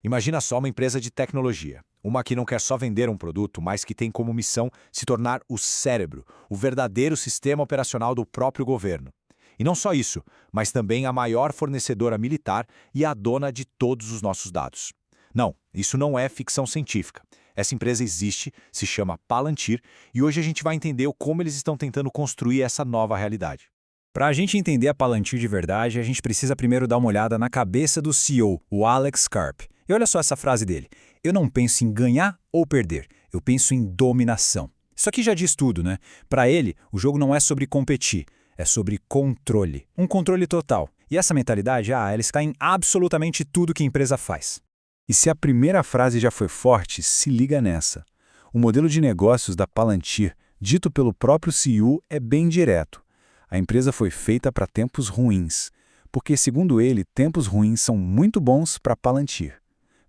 Imagina só uma empresa de tecnologia, uma que não quer só vender um produto, mas que tem como missão se tornar o cérebro, o verdadeiro sistema operacional do próprio governo. E não só isso, mas também a maior fornecedora militar e a dona de todos os nossos dados. Não, isso não é ficção científica. Essa empresa existe, se chama Palantir, e hoje a gente vai entender como eles estão tentando construir essa nova realidade. Para a gente entender a Palantir de verdade, a gente precisa primeiro dar uma olhada na cabeça do CEO, o Alex Karp. E olha só essa frase dele: eu não penso em ganhar ou perder, eu penso em dominação. Isso aqui já diz tudo, né? Para ele, o jogo não é sobre competir, é sobre controle. Um controle total. E essa mentalidade, ela está em absolutamente tudo que a empresa faz. E se a primeira frase já foi forte, se liga nessa. O modelo de negócios da Palantir, dito pelo próprio CEO, é bem direto. A empresa foi feita para tempos ruins, porque, segundo ele, tempos ruins são muito bons para Palantir.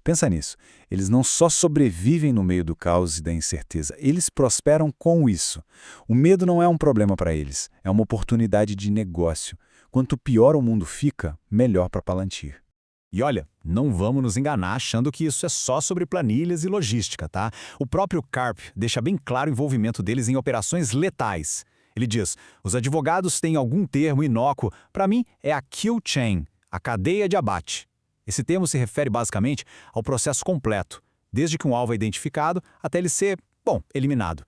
Pensa nisso, eles não só sobrevivem no meio do caos e da incerteza, eles prosperam com isso. O medo não é um problema para eles, é uma oportunidade de negócio. Quanto pior o mundo fica, melhor para Palantir. E olha, não vamos nos enganar achando que isso é só sobre planilhas e logística, tá? O próprio Karp deixa bem claro o envolvimento deles em operações letais. Ele diz, os advogados têm algum termo inócuo, para mim é a kill chain, a cadeia de abate. Esse termo se refere basicamente ao processo completo, desde que um alvo é identificado até ele ser, eliminado.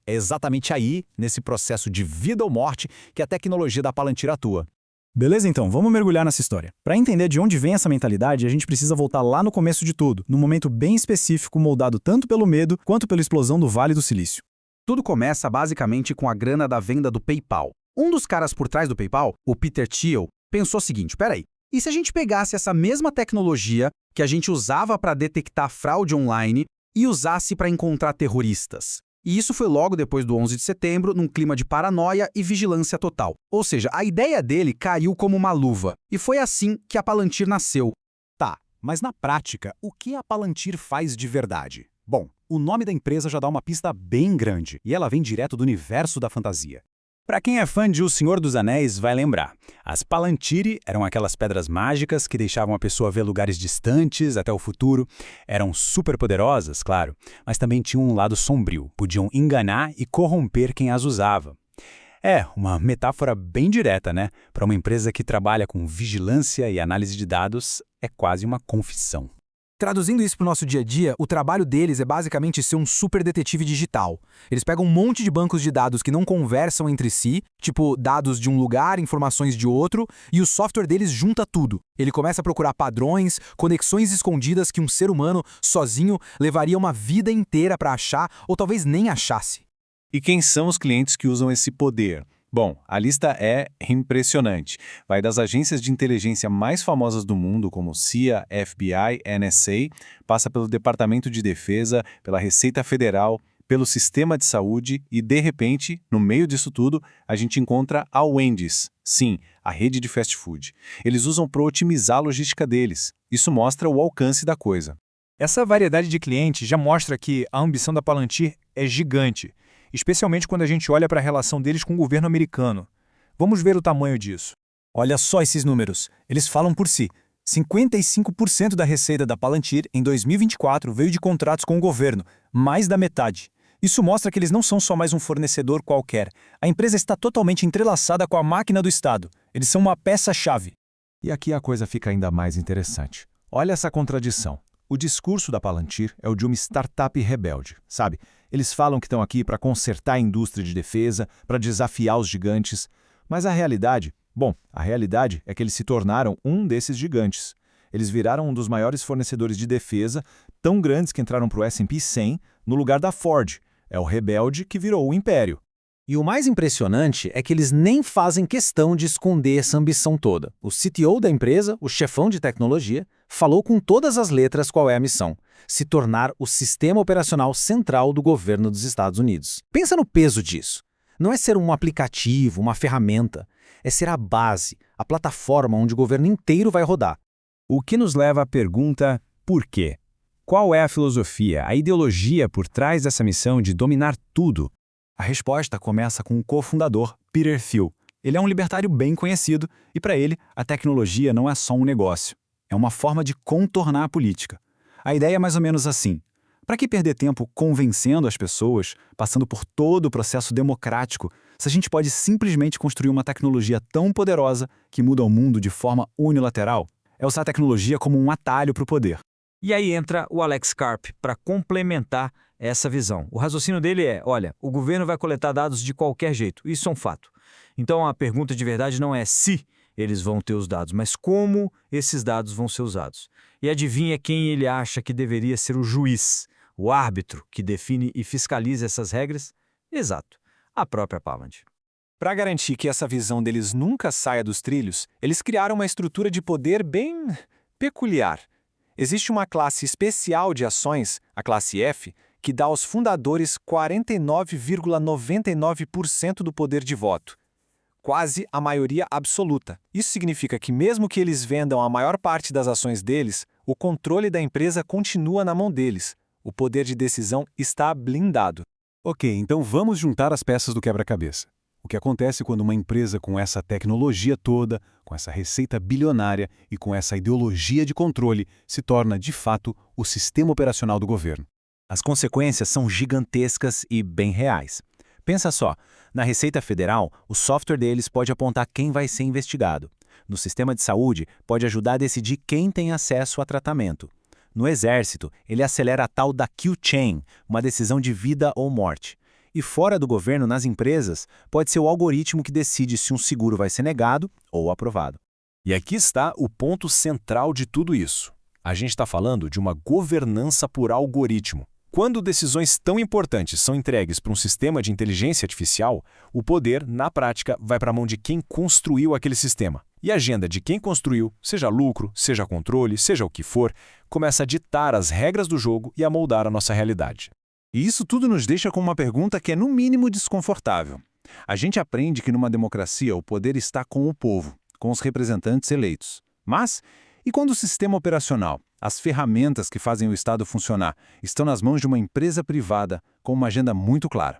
É exatamente aí, nesse processo de vida ou morte, que a tecnologia da Palantir atua. Beleza, então, vamos mergulhar nessa história. Para entender de onde vem essa mentalidade, a gente precisa voltar lá no começo de tudo, num momento bem específico moldado tanto pelo medo quanto pela explosão do Vale do Silício. Tudo começa basicamente com a grana da venda do PayPal. Um dos caras por trás do PayPal, o Peter Thiel, pensou o seguinte, peraí, e se a gente pegasse essa mesma tecnologia que a gente usava para detectar fraude online e usasse para encontrar terroristas? E isso foi logo depois do 11 de setembro, num clima de paranoia e vigilância total. Ou seja, a ideia dele caiu como uma luva. E foi assim que a Palantir nasceu. Tá, mas na prática, o que a Palantir faz de verdade? Bom, o nome da empresa já dá uma pista bem grande, e ela vem direto do universo da fantasia. Para quem é fã de O Senhor dos Anéis, vai lembrar. As Palantiri eram aquelas pedras mágicas que deixavam a pessoa ver lugares distantes até o futuro. Eram super poderosas, claro, mas também tinham um lado sombrio. Podiam enganar e corromper quem as usava. É, uma metáfora bem direta, né? Para uma empresa que trabalha com vigilância e análise de dados, é quase uma confissão. Traduzindo isso para o nosso dia a dia, o trabalho deles é basicamente ser um super detetive digital. Eles pegam um monte de bancos de dados que não conversam entre si, tipo dados de um lugar, informações de outro, e o software deles junta tudo. Ele começa a procurar padrões, conexões escondidas que um ser humano, sozinho, levaria uma vida inteira para achar ou talvez nem achasse. E quem são os clientes que usam esse poder? Bom, a lista é impressionante. Vai das agências de inteligência mais famosas do mundo, como CIA, FBI, NSA, passa pelo Departamento de Defesa, pela Receita Federal, pelo Sistema de Saúde e, de repente, no meio disso tudo, a gente encontra a Wendy's. Sim, a rede de fast food. Eles usam para otimizar a logística deles. Isso mostra o alcance da coisa. Essa variedade de clientes já mostra que a ambição da Palantir é gigante, especialmente quando a gente olha para a relação deles com o governo americano. Vamos ver o tamanho disso. Olha só esses números, eles falam por si. 55% da receita da Palantir em 2024 veio de contratos com o governo, mais da metade. Isso mostra que eles não são só mais um fornecedor qualquer. A empresa está totalmente entrelaçada com a máquina do Estado. Eles são uma peça-chave. E aqui a coisa fica ainda mais interessante. Olha essa contradição. O discurso da Palantir é o de uma startup rebelde, sabe? Eles falam que estão aqui para consertar a indústria de defesa, para desafiar os gigantes. Mas a realidade é que eles se tornaram um desses gigantes. Eles viraram um dos maiores fornecedores de defesa, tão grandes que entraram para o S&P 100 no lugar da Ford. É o rebelde que virou o império. E o mais impressionante é que eles nem fazem questão de esconder essa ambição toda. O CTO da empresa, o chefão de tecnologia, falou com todas as letras qual é a missão: se tornar o sistema operacional central do governo dos Estados Unidos. Pensa no peso disso. Não é ser um aplicativo, uma ferramenta. É ser a base, a plataforma onde o governo inteiro vai rodar. O que nos leva à pergunta: por quê? Qual é a filosofia, a ideologia por trás dessa missão de dominar tudo? A resposta começa com o cofundador, Peter Thiel. Ele é um libertário bem conhecido e, para ele, a tecnologia não é só um negócio. É uma forma de contornar a política. A ideia é mais ou menos assim. Para que perder tempo convencendo as pessoas, passando por todo o processo democrático, se a gente pode simplesmente construir uma tecnologia tão poderosa que muda o mundo de forma unilateral? É usar a tecnologia como um atalho para o poder. E aí entra o Alex Karp para complementar essa visão. O raciocínio dele é, olha, o governo vai coletar dados de qualquer jeito, isso é um fato. Então a pergunta de verdade não é se eles vão ter os dados, mas como esses dados vão ser usados. E adivinha quem ele acha que deveria ser o juiz, o árbitro que define e fiscaliza essas regras? Exato, a própria Palantir. Para garantir que essa visão deles nunca saia dos trilhos, eles criaram uma estrutura de poder bem peculiar. Existe uma classe especial de ações, a classe F, que dá aos fundadores 49,99% do poder de voto. Quase a maioria absoluta. Isso significa que mesmo que eles vendam a maior parte das ações deles, o controle da empresa continua na mão deles. O poder de decisão está blindado. Ok, então vamos juntar as peças do quebra-cabeça. O que acontece quando uma empresa com essa tecnologia toda, com essa receita bilionária e com essa ideologia de controle se torna, de fato, o sistema operacional do governo? As consequências são gigantescas e bem reais. Pensa só, na Receita Federal, o software deles pode apontar quem vai ser investigado. No sistema de saúde, pode ajudar a decidir quem tem acesso a tratamento. No Exército, ele acelera a tal da Q-Chain, uma decisão de vida ou morte. E fora do governo, nas empresas, pode ser o algoritmo que decide se um seguro vai ser negado ou aprovado. E aqui está o ponto central de tudo isso. A gente está falando de uma governança por algoritmo. Quando decisões tão importantes são entregues para um sistema de inteligência artificial, o poder, na prática, vai para a mão de quem construiu aquele sistema. E a agenda de quem construiu, seja lucro, seja controle, seja o que for, começa a ditar as regras do jogo e a moldar a nossa realidade. E isso tudo nos deixa com uma pergunta que é no mínimo desconfortável. A gente aprende que numa democracia o poder está com o povo, com os representantes eleitos. Mas, e quando o sistema operacional, as ferramentas que fazem o Estado funcionar, estão nas mãos de uma empresa privada com uma agenda muito clara?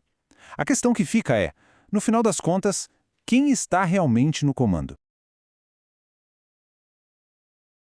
A questão que fica é, no final das contas, quem está realmente no comando?